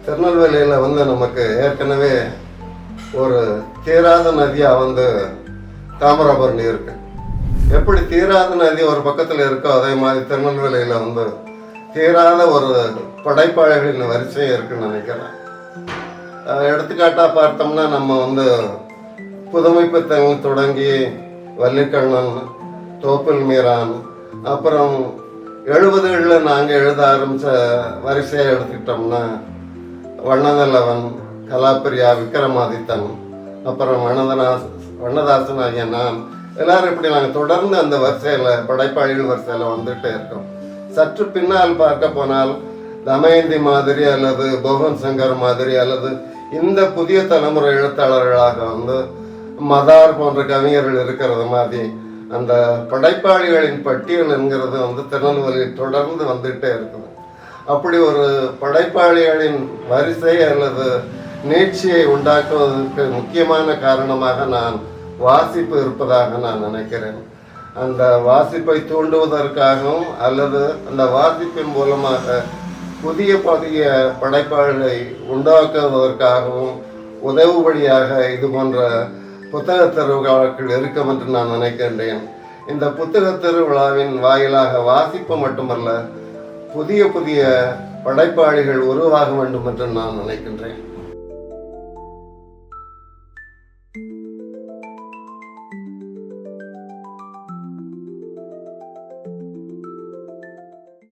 திருநெல்வேலியில் நமக்கு ஏற்கனவே ஒரு தீராத நதியாக தாமிரபரணி இருக்கு. எப்படி தீராத நதி ஒரு பக்கத்தில் இருக்கோ அதே மாதிரி திருநெல்வேலியில் தீராத ஒரு படைப்பாளிகளின் வரிசை இருக்குன்னு நினைக்கிறேன். எடுத்துக்காட்டாக பார்த்தோம்னா நம்ம புதுமைப்பித்தன் தொடங்கி வள்ளிக்கண்ணன், தோப்பில் மீரான், அப்புறம் 70களில் நாங்கள் எழுத ஆரம்பித்த வரிசையை எடுத்துக்கிட்டோம்னா வண்ணநிலவன், கலாப்பிரியா, விக்ரமாதித்தன், அப்புறம் வண்ணதாசன் ஆகிய நான் எல்லாரும் இப்படி நாங்கள் தொடர்ந்து அந்த வரிசையில் படைப்பாளிகள் வரிசையில் வந்துகிட்டே இருக்கோம். சற்று பின்னால் பார்க்க போனால் தமயந்தி மாதிரி அல்லது பவன் சங்கர் மாதிரி அல்லது இந்த புதிய தலைமுறை எழுத்தாளர்களாக மதார் போன்ற கவிஞர்கள் இருக்கிறது மாதிரி அந்த படைப்பாளிகளின் பட்டியல் என்கிறது திருநெல்வேலியில் தொடர்ந்து வந்துகிட்டே இருக்குது. அப்படி ஒரு படைப்பாளிகளின் வரிசை அல்லது நீட்சியை உண்டாக்குவதற்கு முக்கியமான காரணமாக நான் வாசிப்பு இருப்பதாக நான் நினைக்கிறேன். அந்த வாசிப்பை தூண்டுவதற்காகவும் அல்லது அந்த வாசிப்பின் மூலமாக புதிய புதிய படைப்பாளர்களை உண்டாக்குவதற்காகவும் உதவுபடியாக இது போன்ற புத்தக திருவிழாக்கள் இருக்கும் என்று நான் நினைக்கின்றேன். இந்த புத்தக திருவிழாவின் வாயிலாக வாசிப்பு மட்டுமல்ல, புதிய புதிய படைப்பாளிகள் உருவாக வேண்டும் என்று நான் நினைக்கின்றேன்.